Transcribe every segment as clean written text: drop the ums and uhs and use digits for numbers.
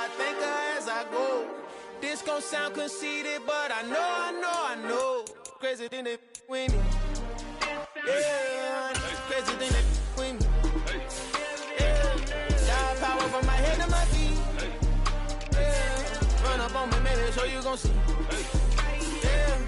I think of her as I go. This gon' sound conceited, but I know. Crazy thing they with me. Yeah, crazy thing they with me. Yeah, got power from my head to my feet. Yeah, run up on me, maybe so you gon' see. Yeah.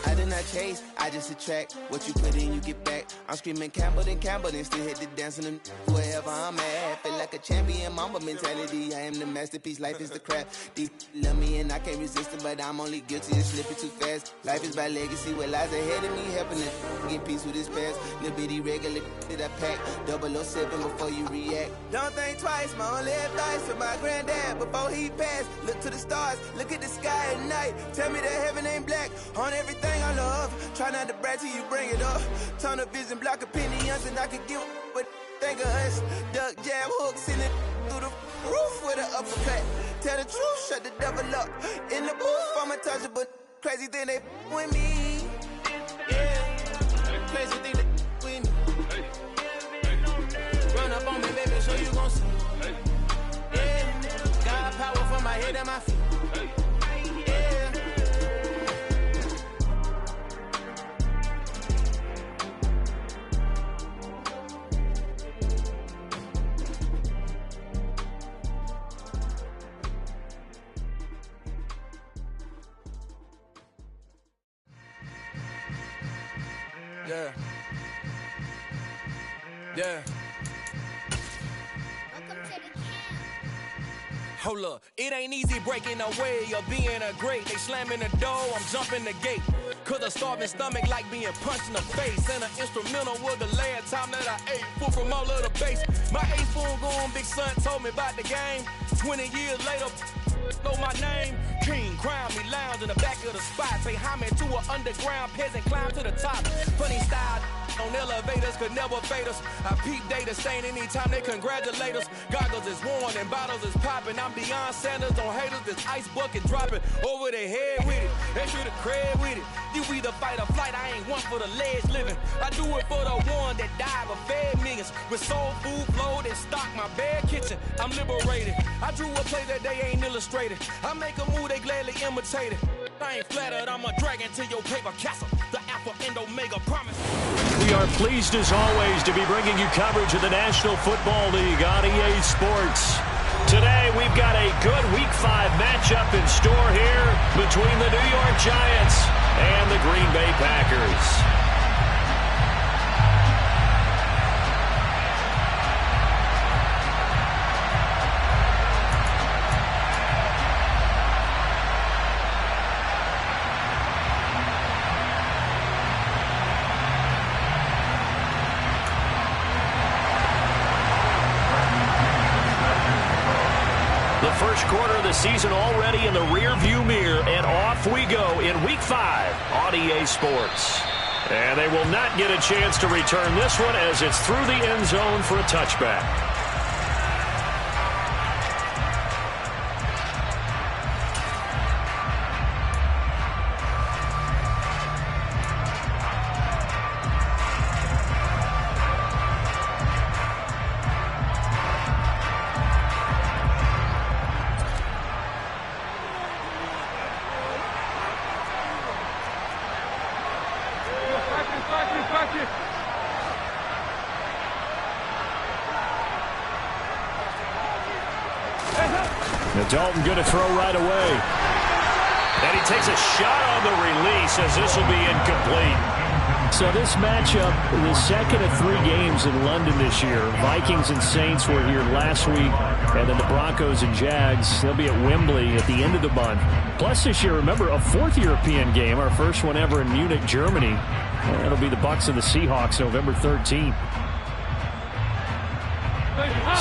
I did not chase, I just attract. What you put in, you get back. I'm screaming Campbell, then still hit the dance and wherever I'm at. Feel like a champion, mamba mentality. I am the masterpiece, life is the crap. Deep love me and I can't resist it, but I'm only guilty of slipping too fast. Life is by legacy, what lies ahead of me, helping it get peace with this past. Little bitty regular that I pack, 007 before you react. Don't think twice, my only advice for my granddad before he passed. Look to the stars, look at the sky at night. Tell me that heaven ain't black on everything I love. Try not to brag till you bring it up. Tunnel vision, block opinions, and I could give what think of us. Duck jab hooks in it through the roof with an uppercut. Tell the truth, shut the devil up. In the booth, I'm untouchable. Crazy thing they with me. Yeah, crazy thing they with me. Run up on me, baby, so you gon' see. Yeah, got power from my head and my feet. Yeah. Hold up, it ain't easy breaking away or being a great. They slamming the door, I'm jumping the gate. Cause a starving stomach like being punched in the face. And an instrumental was the last time that I ate food from all of the base. My ace spoon going, big son told me about the game. 20 years later, know my name. King, crown me, lounge in the back of the spot. Pay homage to an underground peasant, climb to the top. Funny style on elevators could never fade us. I peep data stain anytime they congratulate us. Goggles is worn and bottles is popping. I'm Deion Sanders on haters, this ice bucket dropping over their head with it. Extra the cred with it. You either fight or flight, I ain't one for the ledge living. I do it for the one that died but fed millions. With soul food flowed and stock my bad kitchen. I'm liberated. I drew a play that they ain't illustrated. I make a move, they gladly imitate it. I ain't flattered, I'm a dragon to your paper castle. The Alpha and Omega promise. We are pleased as always to be bringing you coverage of the National Football League on EA Sports. Today we've got a good Week 5 matchup in store here between the New York Giants and the Green Bay Packers. First quarter of the season already in the rear-view mirror, and off we go in Week 5 on EA Sports. And they will not get a chance to return this one as it's through the end zone for a touchback. Dalton going to throw right away. And he takes a shot on the release as this will be incomplete. So this matchup, the second of 3 games in London this year. Vikings and Saints were here last week. And then the Broncos and Jags, they'll be at Wembley at the end of the month. Plus this year, remember, a 4th European game, our first one ever in Munich, Germany. And that'll be the Bucs and the Seahawks November 13th.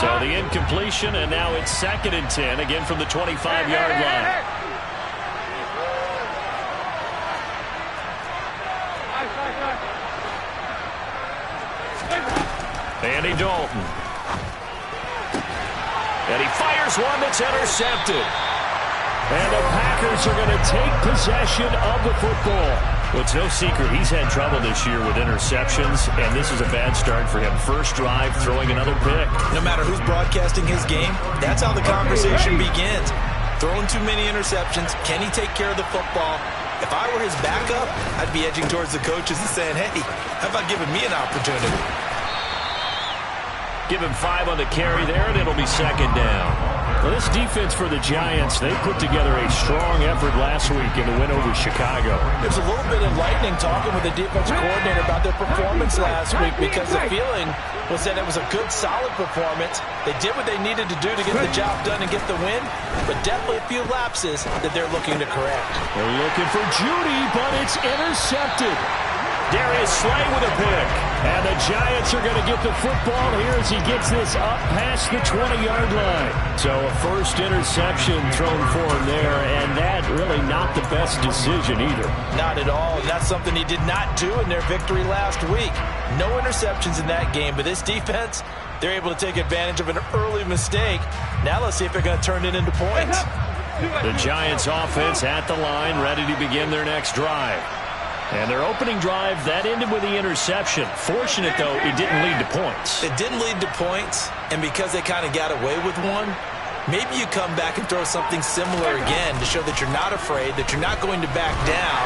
So the incompletion, and now it's 2nd and 10, again from the 25-yard line. Andy Dalton. And he fires one that's intercepted. And the Packers are going to take possession of the football. Well, it's no secret he's had trouble this year with interceptions, and this is a bad start for him. First drive, throwing another pick. No matter who's broadcasting his game, that's how the conversation begins. Throwing too many interceptions. Can he take care of the football? If I were his backup, I'd be edging towards the coaches and saying, hey, how about giving me an opportunity? Give him 5 on the carry there, and it'll be second down. Well, this defense for the Giants, they put together a strong effort last week in the win over Chicago. There's a little bit enlightening talking with the defensive coordinator about their performance last week because the feeling was that it was a good, solid performance. They did what they needed to do to get the job done and get the win, but definitely a few lapses that they're looking to correct. They're looking for Judy, but it's intercepted. Darius Slay with a pick. And the Giants are going to get the football here as he gets this up past the 20-yard line. So a first interception thrown for him there, and that really not the best decision either. Not at all, and that's something he did not do in their victory last week. No interceptions in that game, but this defense, they're able to take advantage of an early mistake. Now let's see if they're going to turn it into points. The Giants offense at the line, ready to begin their next drive. And their opening drive, that ended with the interception. Fortunate, though, it didn't lead to points. It didn't lead to points, and because they kind of got away with one, maybe you come back and throw something similar again to show that you're not afraid, that you're not going to back down,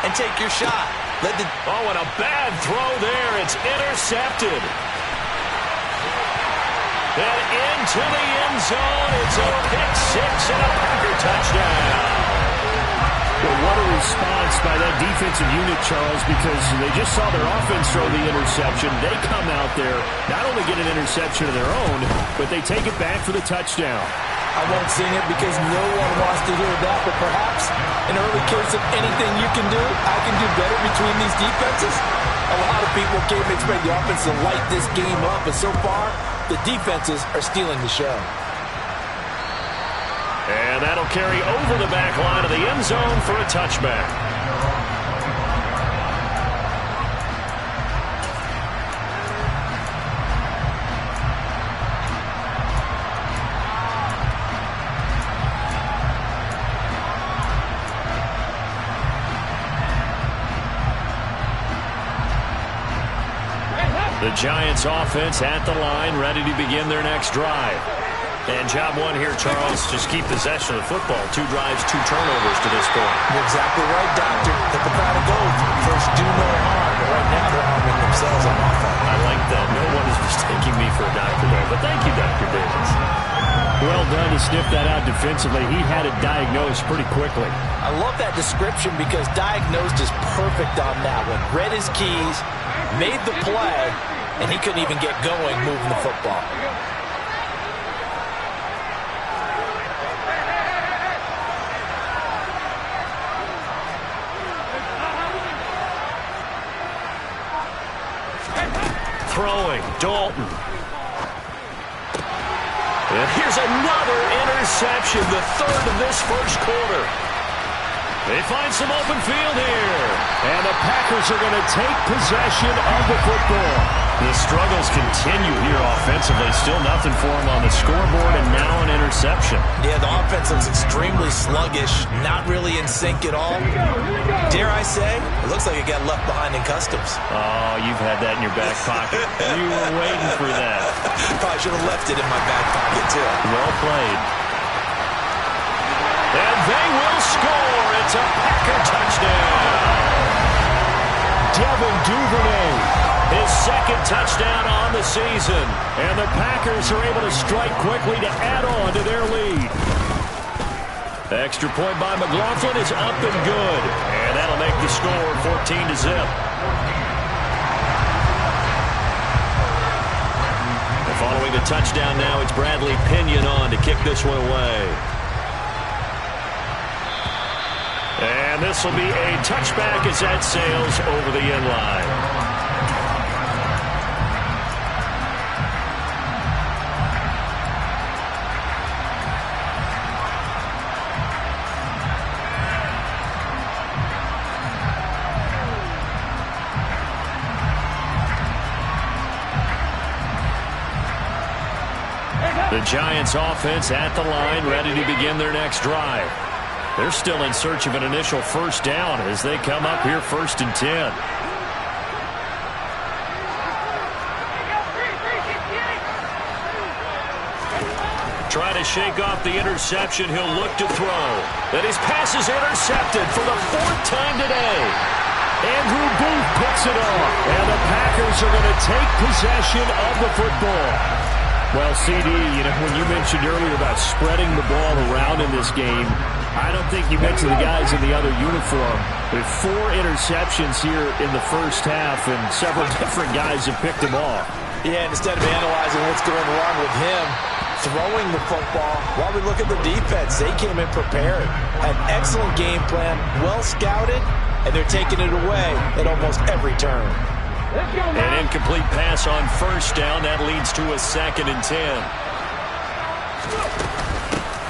and take your shot. Oh, and a bad throw there. It's intercepted. And into the end zone. It's a pick six and a Packer touchdown. Well, what a response by that defensive unit, Charles, because they just saw their offense throw the interception. They come out there, not only get an interception of their own, but they take it back for the touchdown. I won't sing it because no one wants to hear that, but perhaps an early case of anything you can do, I can do better between these defenses. A lot of people came to expect the offense to light this game up, but so far, the defenses are stealing the show. And that'll carry over the back line of the end zone for a touchback. The Giants offense at the line, ready to begin their next drive. And job one here, Charles, just keep possession of the football. 2 drives, 2 turnovers to this point. You're exactly right, Doctor. Hit the crowd of gold. First, do no harm. But right now, they're harming themselves on offense. I like that. No one is mistaking me for a doctor there. But thank you, Dr. Davis. Well done to sniff that out defensively. He had it diagnosed pretty quickly. I love that description because diagnosed is perfect on that one. Read his keys, made the play, and he couldn't even get going moving the football. Throwing, Dalton. And here's another interception, the third of this first quarter. They find some open field here. And the Packers are going to take possession of the football. The struggles continue here offensively. Still nothing for them on the scoreboard, and now an interception. Yeah, the offense looks extremely sluggish, not really in sync at all. Dare I say, it looks like it got left behind in customs. Oh, you've had that in your back pocket. You were waiting for that. Probably should have left it in my back pocket, too. Well played. And they will score. It's a Packer touchdown. Devin Duvernay, his second touchdown on the season. And the Packers are able to strike quickly to add on to their lead. Extra point by McLaughlin is up and good. And that'll make the score 14-0. And following the touchdown now, it's Bradley Pinion on to kick this one away. And this will be a touchback as that sails over the end line. The Giants offense at the line, ready to begin their next drive. They're still in search of an initial first down as they come up here 1st and 10. Trying to shake off the interception. He'll look to throw. And his pass is intercepted for the 4th time today. Andrew Booth picks it off. And the Packers are going to take possession of the football. Well, CD, when you mentioned earlier about spreading the ball around in this game, I don't think you mentioned the guys in the other uniform. With 4 interceptions here in the first half, and several different guys have picked them off. Yeah, and instead of analyzing what's going wrong with him throwing the football, while we look at the defense, they came in prepared, had excellent game plan, well scouted, and they're taking it away at almost every turn. An incomplete pass on first down. That leads to a 2nd and 10.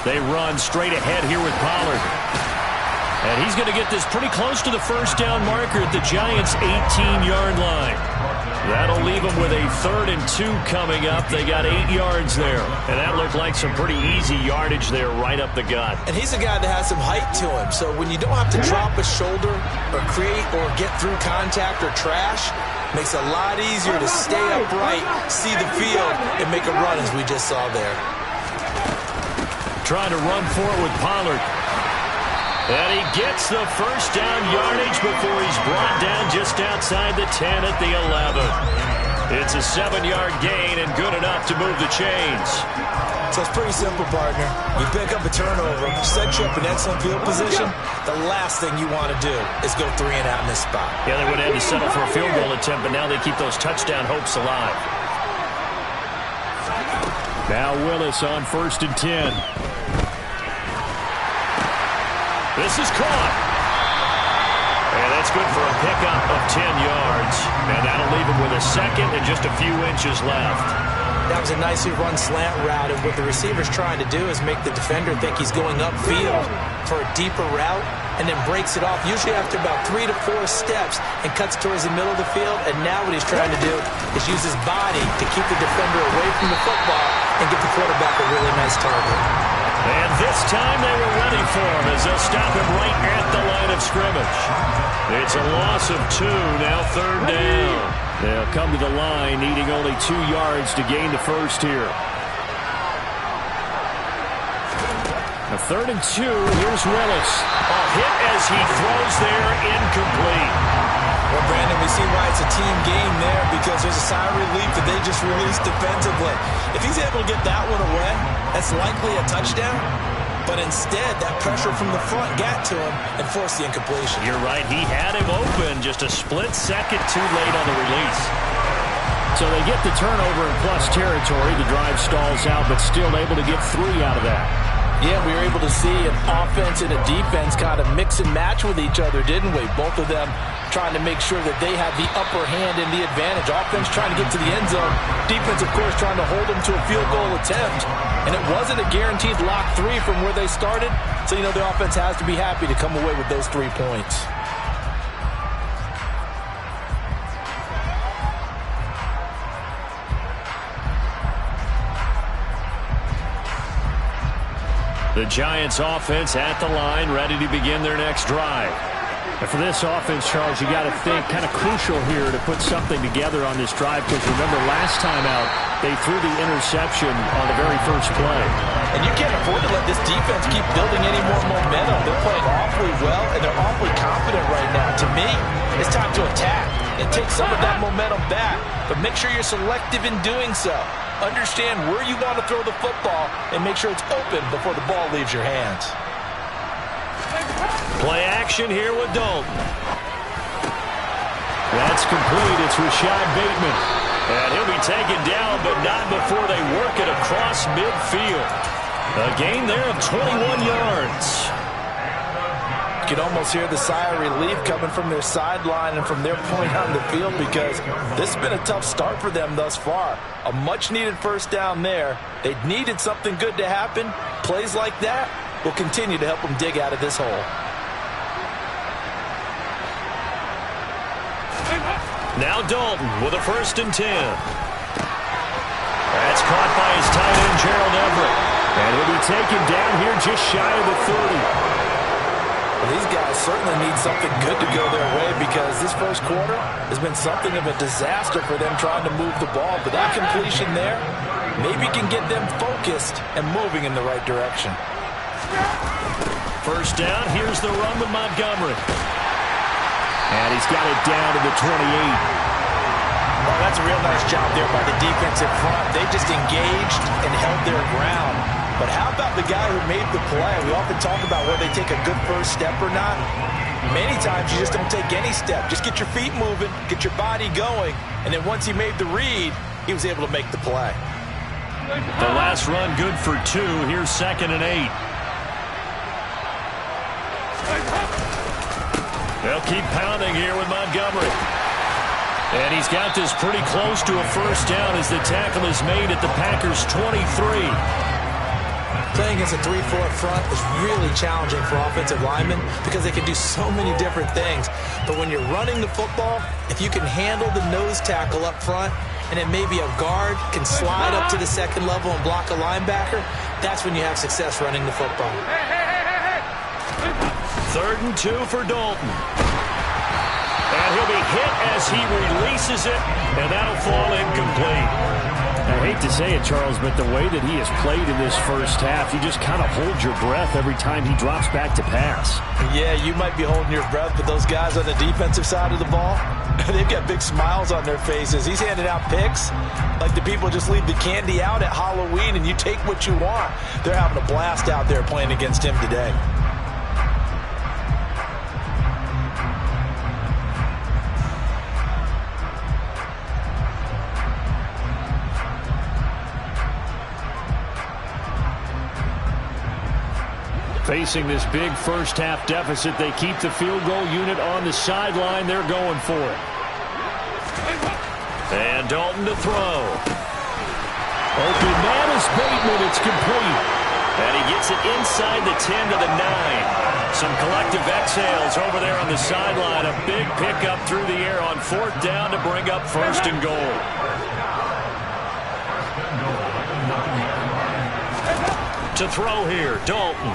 They run straight ahead here with Pollard. And he's going to get this pretty close to the first down marker at the Giants' 18-yard line. That'll leave them with a 3rd and 2 coming up. They got 8 yards there. And that looked like some pretty easy yardage there right up the gut. And he's a guy that has some height to him. So when you don't have to drop a shoulder or create or get through contact or trash, makes it a lot easier to stay upright, see the field, and make a run as we just saw there. Trying to run for it with Pollard. And he gets the first down yardage before he's brought down just outside the 10 at the 11. It's a 7-yard gain and good enough to move the chains. So it's pretty simple, partner. You pick up a turnover, set you up in excellent field position. The last thing you want to do is go 3 and out in this spot. Yeah, they would have had to settle for a field goal attempt, but now they keep those touchdown hopes alive. Now Willis on 1st and 10. This is caught. And that's good for a pickup of 10 yards. And that'll leave him with a 2nd and just a few inches left. That was a nicely run slant route, and what the receiver's trying to do is make the defender think he's going upfield for a deeper route, and then breaks it off, usually after about 3 to 4 steps, and cuts towards the middle of the field. And now what he's trying to do is use his body to keep the defender away from the football and get the quarterback a really nice target. And this time they were ready for him as they'll stop him right at the line of scrimmage. It's a loss of 2, now 3rd down. They'll come to the line needing only 2 yards to gain the first here. A 3rd and 2, here's Willis. A hit as he throws there, incomplete. Well, Brandon, we see why it's a team game there, because there's a sigh of relief that they just released defensively. If he's able to get that one away, that's likely a touchdown. But instead, that pressure from the front got to him and forced the incompletion. You're right. He had him open, just a split second too late on the release. So they get the turnover in plus territory. The drive stalls out, but still able to get 3 out of that. Yeah, we were able to see an offense and a defense kind of mix and match with each other, didn't we? Both of them trying to make sure that they have the upper hand and the advantage. Offense trying to get to the end zone. Defense, of course, trying to hold them to a field goal attempt. And it wasn't a guaranteed lock 3 from where they started. So, the offense has to be happy to come away with those 3 points. The Giants offense at the line, ready to begin their next drive. And for this offense, Charles, you got to think kind of crucial here to put something together on this drive, because remember last time out, they threw the interception on the very first play. And you can't afford to let this defense keep building any more momentum. They're playing awfully well, and they're awfully confident right now. To me, it's time to attack and take some of that momentum back, but make sure you're selective in doing so. Understand where you want to throw the football and make sure it's open before the ball leaves your hands. Play action here with Dalton. That's complete. It's Rashad Bateman. And he'll be taken down, but not before they work it across midfield. A gain there of 21 yards. You can almost hear the sigh of relief coming from their sideline and from their point on the field, because this has been a tough start for them thus far. A much-needed first down there. They needed something good to happen. Plays like that will continue to help them dig out of this hole. Now Dalton with a 1st and 10. That's caught by his tight end, Gerald Everett. And he'll be taken down here just shy of the 30. Well, these guys certainly need something good to go their way because this first quarter has been something of a disaster for them trying to move the ball. But that completion there maybe can get them focused and moving in the right direction. First down, here's the run with Montgomery. And he's got it down to the 28. Well, that's a real nice job there by the defensive front. They just engaged and held their ground. But how about the guy who made the play? We often talk about whether they take a good first step or not. Many times you just don't take any step. Just get your feet moving, get your body going, and then once he made the read, he was able to make the play. The last run good for 2. Here's 2nd and 8. They'll keep pounding here with Montgomery. And he's got this pretty close to a first down as the tackle is made at the Packers' 23. Playing against a 3-4 front is really challenging for offensive linemen because they can do so many different things. But when you're running the football, if you can handle the nose tackle up front and then maybe a guard can slide up to the second level and block a linebacker, that's when you have success running the football. 3rd and 2 for Dalton. And he'll be hit as he releases it, and that'll fall incomplete. I hate to say it, Charles, but the way that he has played in this first half, you just kind of hold your breath every time he drops back to pass. Yeah, you might be holding your breath, but those guys on the defensive side of the ball, they've got big smiles on their faces. He's handing out picks like the people just leave the candy out at Halloween and you take what you want. They're having a blast out there playing against him today. Facing this big first-half deficit, they keep the field goal unit on the sideline. They're going for it. And Dalton to throw. Open man is Bateman. It's complete. And he gets it inside the 10 to the 9. Some collective exhales over there on the sideline. A big pickup through the air on 4th down to bring up 1st and goal. To throw here, Dalton.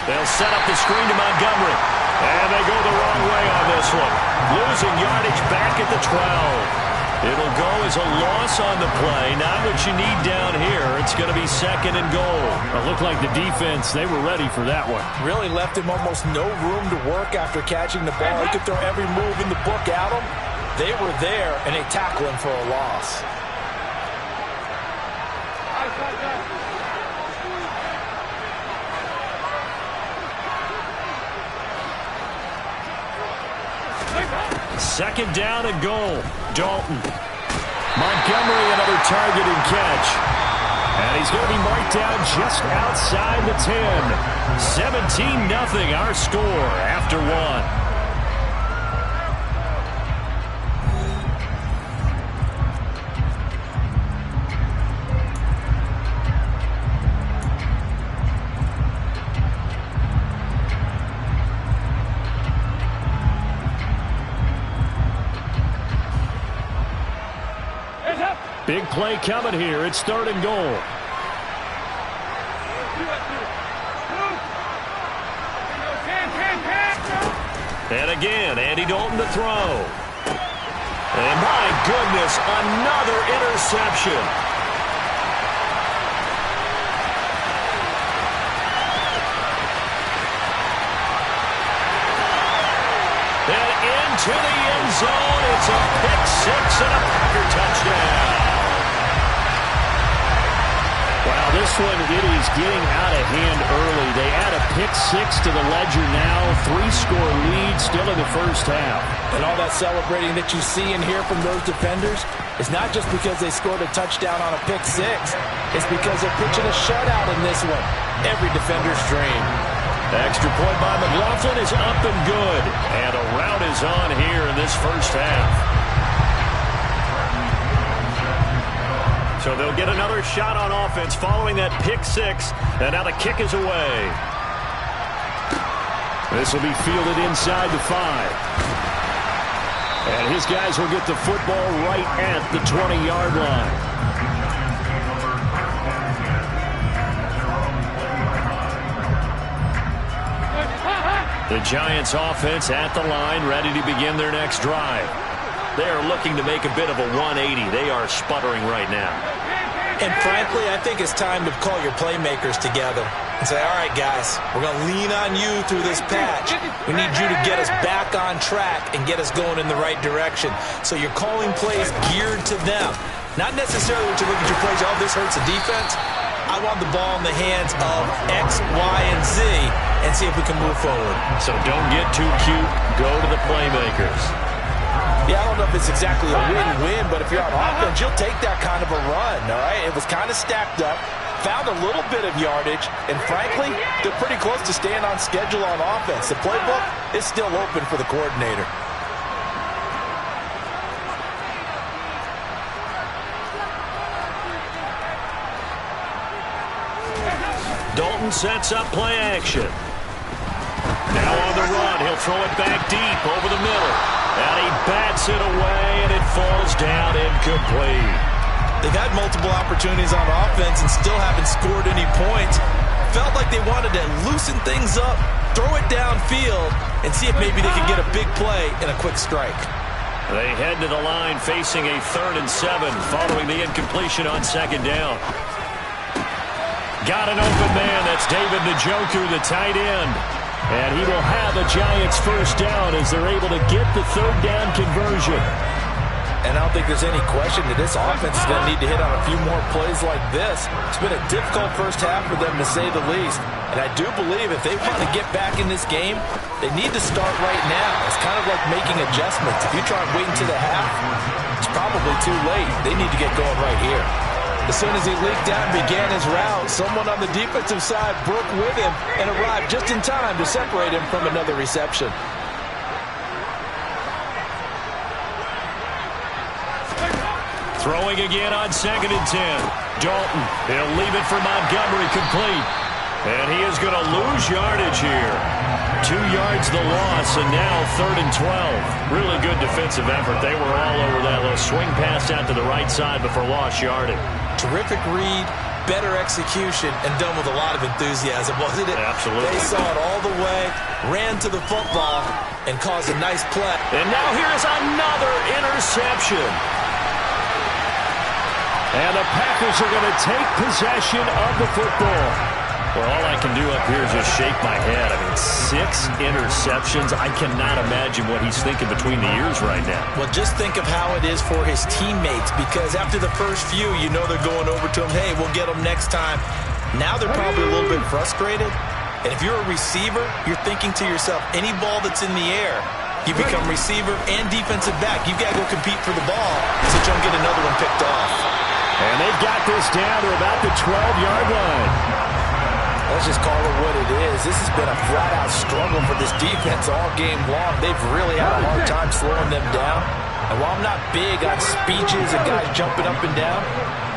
They'll set up the screen to Montgomery. And they go the wrong way on this one. Losing yardage back at the 12. It'll go as a loss on the play. Not what you need down here. It's going to be 2nd and goal. It looked like the defense, they were ready for that one. Really left him almost no room to work after catching the ball. He could throw every move in the book at him. They were there, and they tackle him for a loss. Second down and goal. Dalton. Montgomery, another target and catch. And he's going to be marked down just outside the 10. 17-0 our score after 1. Big play coming here. It's 3rd and goal. And again, Andy Dalton to throw. And my goodness, another interception. And into the end zone. It's a pick 6 and a Packer touchdown. Wow, this one, it is getting out of hand early. They add a pick 6 to the ledger now. 3-score lead still in the first half. And all that celebrating that you see and hear from those defenders is not just because they scored a touchdown on a pick 6. It's because they're pitching a shutout in this one. Every defender's dream. The extra point by McLaughlin is up and good. And a rout is on here in this first half. So they'll get another shot on offense following that pick 6. And now the kick is away. This will be fielded inside the 5. And his guys will get the football right at the 20-yard line. The Giants offense at the line, ready to begin their next drive. They are looking to make a bit of a 180. They are sputtering right now. And frankly, I think it's time to call your playmakers together and say, all right, guys, we're going to lean on you through this patch. We need you to get us back on track and get us going in the right direction. So you're calling plays geared to them. Not necessarily when you look at your plays, oh, this hurts the defense. I want the ball in the hands of X, Y, and Z and see if we can move forward. So don't get too cute. Go to the playmakers. Yeah, I don't know if it's exactly a win-win, but if you're on offense, you'll take that kind of a run, all right? It was kind of stacked up, found a little bit of yardage, and frankly, they're pretty close to staying on schedule on offense. The playbook is still open for the coordinator. Dalton sets up play action. Now on the run, he'll throw it back deep over the middle. And he bats it away, and it falls down incomplete. They've had multiple opportunities on offense and still haven't scored any points. Felt like they wanted to loosen things up, throw it downfield, and see if maybe they could get a big play and a quick strike. They head to the line facing a 3rd and 7 following the incompletion on 2nd down. Got an open man. That's David Njoku, the tight end. And he will have a Giants first down as they're able to get the 3rd down conversion. And I don't think there's any question that this offense is going to need to hit on a few more plays like this. It's been a difficult first half for them, to say the least. And I do believe if they want to get back in this game, they need to start right now. It's kind of like making adjustments. If you try and wait until the half, it's probably too late. They need to get going right here. As soon as he leaked out and began his route, someone on the defensive side broke with him and arrived just in time to separate him from another reception. Throwing again on 2nd and 10. Dalton, he'll leave it for Montgomery, complete. And he is going to lose yardage here. 2 yards the loss, and now 3rd and 12. Really good defensive effort. They were all over that little swing pass out to the right side before lost yardage. Terrific read, better execution, and done with a lot of enthusiasm, wasn't it? Absolutely. They saw it all the way, ran to the football, and caused a nice play. And now here's another interception. And the Packers are going to take possession of the football. Well, all I can do up here is just shake my head. I mean, 6 interceptions. I cannot imagine what he's thinking between the ears right now. Well, just think of how it is for his teammates, because after the first few, you know they're going over to him, hey, we'll get them next time. Now they're probably a little bit frustrated. And if you're a receiver, you're thinking to yourself, any ball that's in the air, you become receiver and defensive back. You've got to go compete for the ball so you don't get another one picked off. And they've got this down to about the 12-yard line. Let's just call it what it is. This has been a flat-out struggle for this defense all game long. They've really had a hard time slowing them down. And while I'm not big on speeches and guys jumping up and down,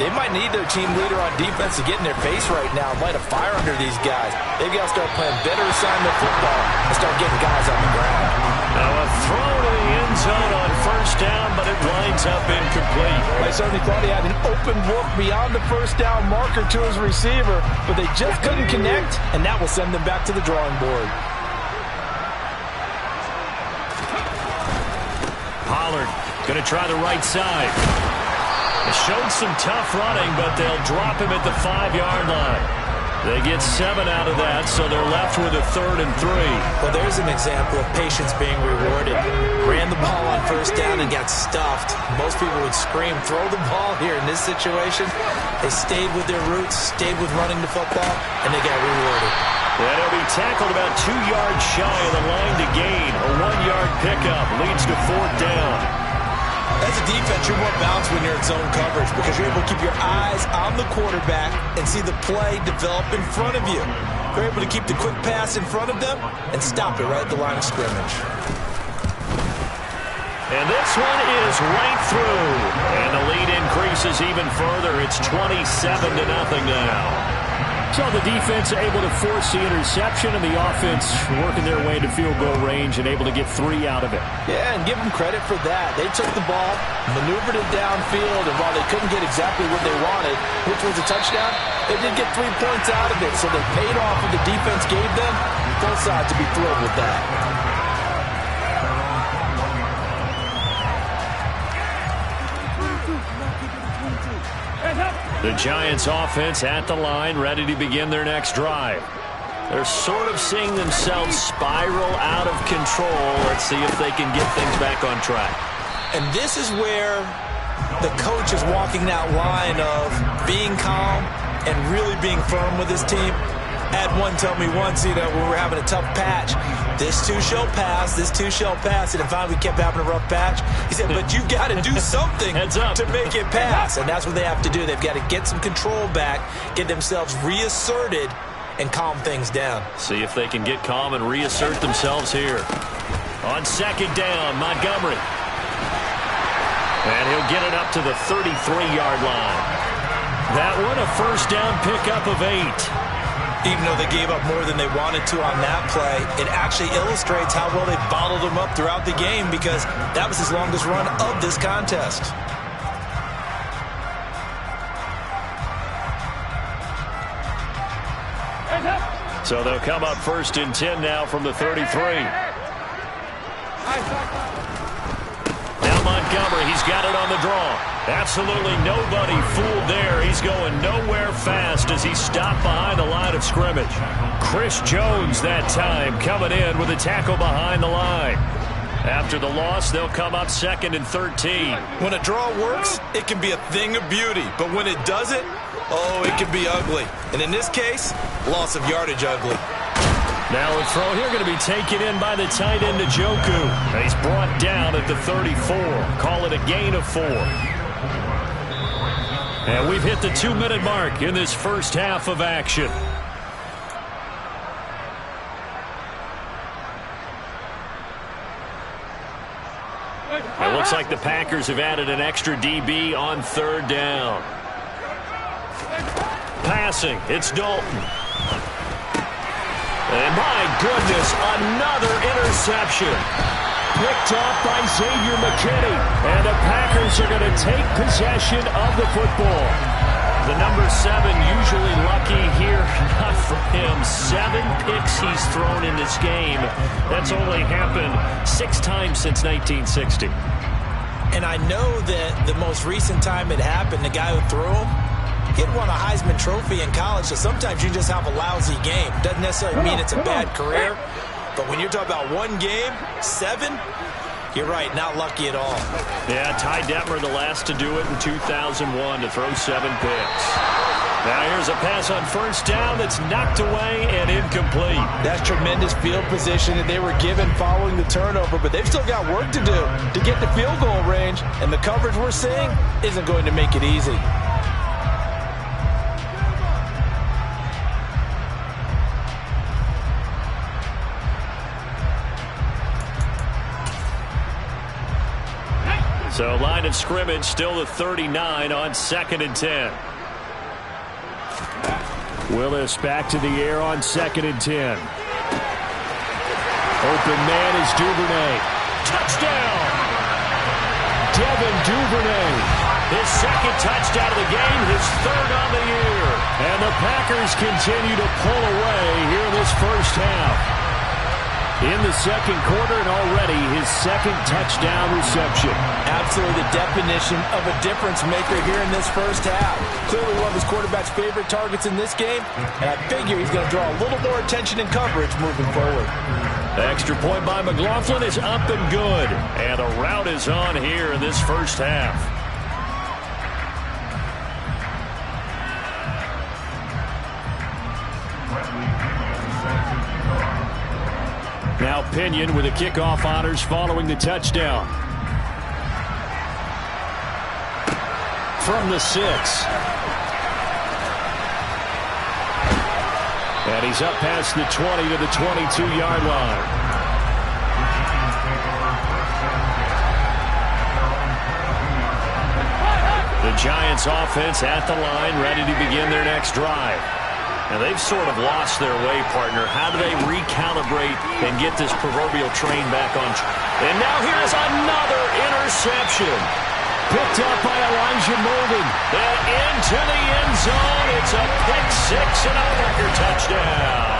they might need their team leader on defense to get in their face right now and light a fire under these guys. They've got to start playing better assignment football and start getting guys on the ground. Now a throw to the end zone on 1st down, but it winds up incomplete. I certainly thought he had an open look beyond the 1st down marker to his receiver, but they just couldn't connect, and that will send them back to the drawing board. Pollard going to try the right side. They showed some tough running, but they'll drop him at the 5-yard line. They get 7 out of that, so they're left with a 3rd and 3. Well, there's an example of patience being rewarded. Ran the ball on 1st down and got stuffed. Most people would scream, throw the ball here. In this situation, they stayed with their roots, stayed with running the football, and they got rewarded. And he'll be tackled about 2 yards shy of the line to gain. A 1-yard pickup leads to 4th down. As a defense, you're more balanced when you're in zone coverage because you're able to keep your eyes on the quarterback and see the play develop in front of you. You're able to keep the quick pass in front of them and stop it right at the line of scrimmage. And this one is right through. And the lead increases even further. It's 27-0 now. So the defense able to force the interception, and the offense working their way into field goal range and able to get 3 out of it. Yeah, and give them credit for that. They took the ball, maneuvered it downfield, and while they couldn't get exactly what they wanted, which was a touchdown, they did get 3 points out of it. So they paid off what the defense gave them. Both sides to be thrilled with that. The Giants offense at the line, ready to begin their next drive. They're sort of seeing themselves spiral out of control. Let's see if they can get things back on track. And this is where the coach is walking that line of being calm and really being firm with his team. Had one tell me once, when we were having a tough patch, this too shall pass, this too shall pass. And finally we kept having a rough patch. He said, but you've got to do something to make it pass. And that's what they have to do. They've got to get some control back, get themselves reasserted, and calm things down. See if they can get calm and reassert themselves here. On second down, Montgomery. And he'll get it up to the 33-yard line. That one, a first down pickup of 8. Even though they gave up more than they wanted to on that play, it actually illustrates how well they bottled them up throughout the game, because that was his longest run of this contest. So they'll come up first and 10 now from the 33. Now Montgomery, he's got it on the draw. Absolutely nobody fooled there. He's going nowhere fast as he stopped behind the line of scrimmage. Chris Jones that time coming in with a tackle behind the line. After the loss, they'll come up second and 13. When a draw works, it can be a thing of beauty. But when it doesn't, oh, it can be ugly. And in this case, loss of yardage ugly. Now a throw here going to be taken in by the tight end, Njoku. He's brought down at the 34. Call it a gain of 4. And we've hit the 2-minute mark in this first half of action. It looks like the Packers have added an extra DB on third down. Passing, it's Dalton. And my goodness, another interception. Picked off by Xavier McKinney. And the Packers are going to take possession of the football. The number 7 usually lucky here. Not for him. 7 picks he's thrown in this game. That's only happened 6 times since 1960. And I know that the most recent time it happened, the guy who threw him, he had won a Heisman Trophy in college, so sometimes you just have a lousy game. Doesn't necessarily mean it's a bad career, but when you're talking about one game, 7, you're right, not lucky at all. Yeah, Ty Detmer the last to do it in 2001 to throw 7 picks. Now here's a pass on first down that's knocked away and incomplete. That's tremendous field position that they were given following the turnover, but they've still got work to do to get the field goal range, and the coverage we're seeing isn't going to make it easy. So line of scrimmage still the 39 on second and 10. Willis back to the air on second and 10. Open man is Duvernay. Touchdown! Devin Duvernay. His second touchdown of the game, his 3rd on the year. And the Packers continue to pull away here in this first half. In the second quarter, and already his 2nd touchdown reception. Absolutely the definition of a difference maker here in this first half. Clearly one of his quarterback's favorite targets in this game, and I figure he's going to draw a little more attention and coverage moving forward. The extra point by McLaughlin is up and good, and a rout is on here in this first half. Now Pinion with the kickoff honors following the touchdown. From the 6. And he's up past the 20 to the 22-yard line. The Giants offense at the line, ready to begin their next drive. And they've sort of lost their way, partner. How do they recalibrate and get this proverbial train back on track? And now here's another interception. Picked up by Elijah Molden. And into the end zone. It's a pick six and a Packer touchdown.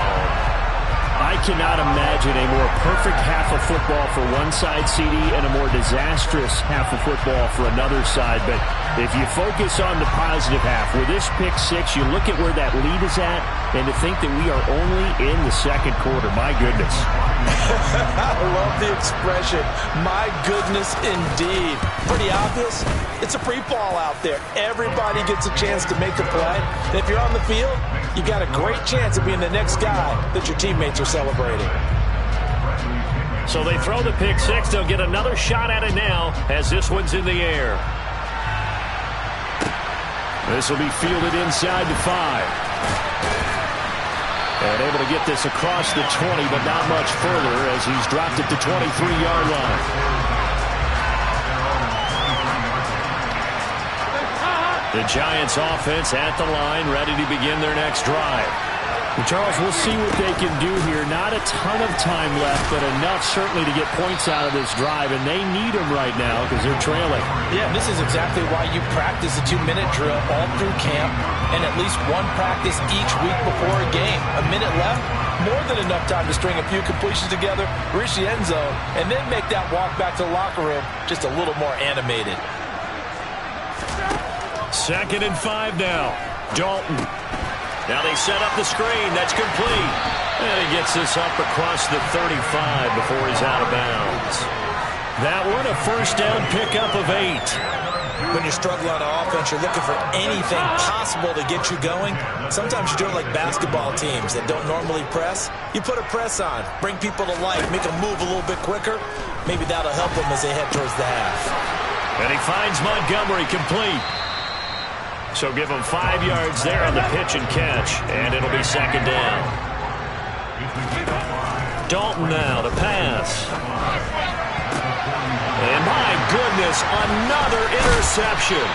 I cannot imagine a more perfect half of football for one side, CD, and a more disastrous half of football for another side. But if you focus on the positive half, with this pick six, you look at where that lead is at, and to think that we are only in the second quarter. My goodness. I love the expression. My goodness, indeed. Pretty obvious. It's a free fall out there. Everybody gets a chance to make a play. And if you're on the field, you got a great chance of being the next guy that your teammates are celebrating. So they throw the pick six. They'll get another shot at it now as this one's in the air. This will be fielded inside the 5. And able to get this across the 20, but not much further as he's dropped it to 23-yard line. The Giants offense at the line, ready to begin their next drive. Well, Charles, we'll see what they can do here. Not a ton of time left, but enough certainly to get points out of this drive, and they need them right now because they're trailing. Yeah, this is exactly why you practice a 2-minute drill all through camp and at least one practice each week before a game. A minute left, more than enough time to string a few completions together, reach the end zone, and then make that walk back to the locker room just a little more animated. 2nd and 5 now. Dalton. Now they set up the screen. That's complete. And he gets this up across the 35 before he's out of bounds. That one, a first down pickup of 8. When you struggle on offense, you're looking for anything possible to get you going. Sometimes you do it like basketball teams that don't normally press. You put a press on, bring people to life, make them move a little bit quicker. Maybe that'll help them as they head towards the half. And he finds Montgomery complete. So give him 5 yards there on the pitch and catch, and it'll be 2nd down. Dalton now to pass. And my goodness, another interception.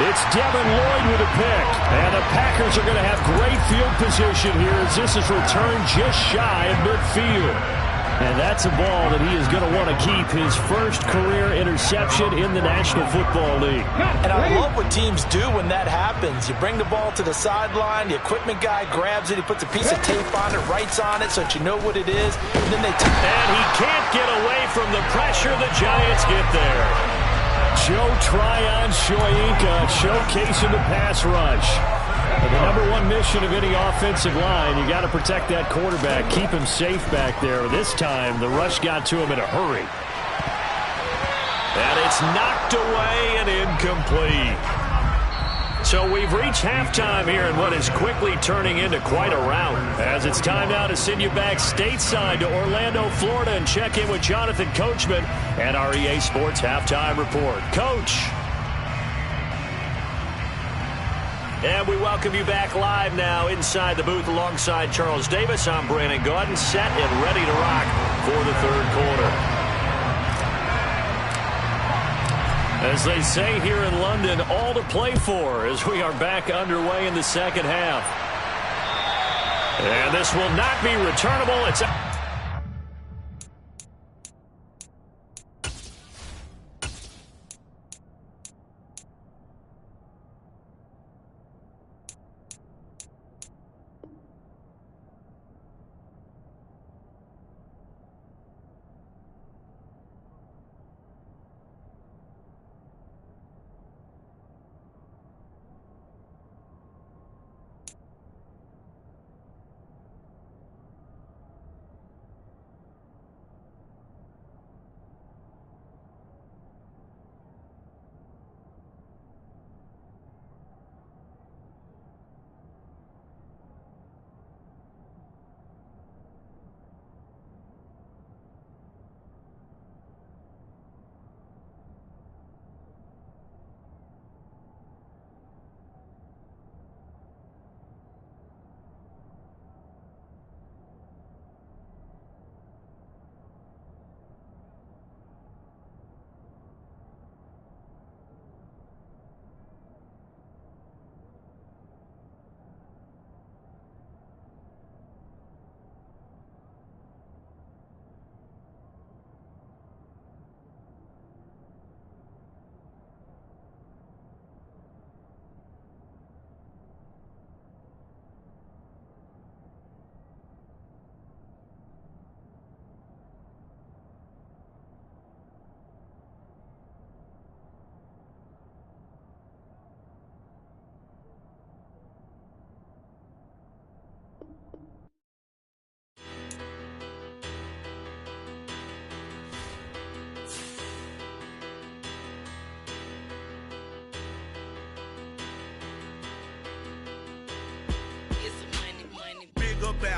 It's Devin Lloyd with a pick. And the Packers are going to have great field position here as this is returned just shy of midfield. And that's a ball that he is going to want to keep, his first career interception in the National Football League. And I love what teams do when that happens. You bring the ball to the sideline, the equipment guy grabs it, he puts a piece of tape on it, writes on it so that you know what it is, and then they and he can't get away from the pressure. The Giants get there. Joe Tryon-Shoyinka showcasing the pass rush. The number one mission of any offensive line, you got to protect that quarterback, keep him safe back there. This time, the rush got to him in a hurry. And it's knocked away and incomplete. So we've reached halftime here in what is quickly turning into quite a rout. As it's time now to send you back stateside to Orlando, Florida, and check in with Jonathan Coachman and our EA Sports Halftime Report. Coach. And we welcome you back live now inside the booth alongside Charles Davis. I'm Brandon Gaudin, set and ready to rock for the 3rd quarter. As they say here in London, all to play for as we are back underway in the 2nd half. And this will not be returnable. It's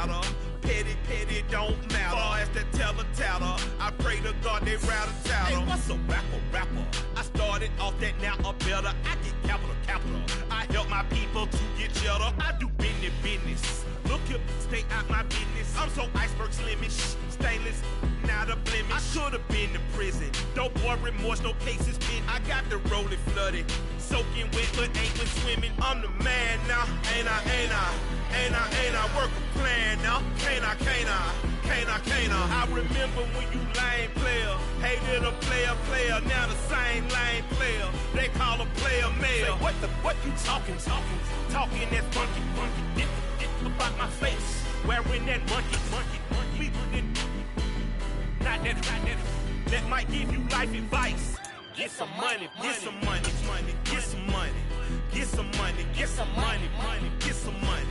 chatter. Petty, don't matter. Far as that teller, I pray to God they rattle tattle. Hey, what's a rapper? I started off that, now a better. I get capital. I help my people to get cheddar. I do business. Look here, stay out my business. I'm so iceberg slimish, stainless, not a blemish. I should've been in prison. Don't boy remorse, no cases pinned. I got the rolling flooded, soaking wet, but ain't been swimming. I'm the man now, ain't I? Work a plan now, can't I? I remember when you lame player, hated a player, now the same lame player. They call a player mayor. Say, what you talking that funky, get about my face, wearing that monkey. We not that, that might give you life advice. Get some money, get some money, get some money, get some money, get some money, get some money, get some money,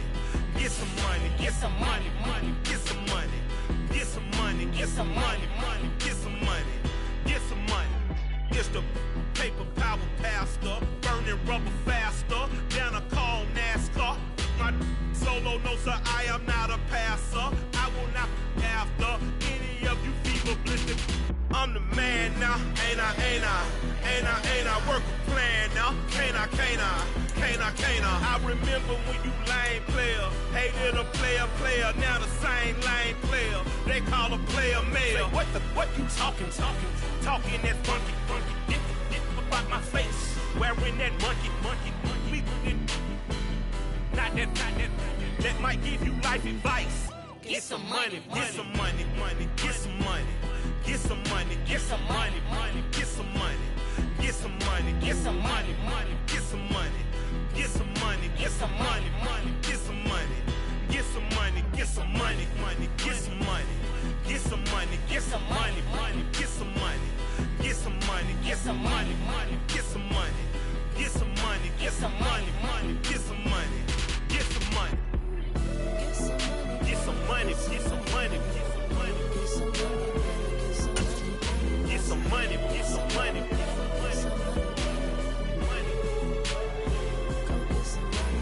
get some money, get some money, get some money, get some money, get some money, get some money. It's the paper power pastor, burning rubber faster, down a call NASCAR. My solo no sir, I am not a passer. I will not after any of you fever blistered. I'm the man now, ain't I? Work a plan now, can't I? I remember when you lame player, hated a player, now the same lame player. They call a player mayor. Say, what you talking that funky, get about my face, wearing that monkey. We not that, that might give you life advice. Get some money, get some money, get some money. Get some money, get some money, get some money, get some money, get some money, get some money, get some money, get some money, get some money, get some money, get some money, get some money, get some money, get some money, get some money, get some money, get some money,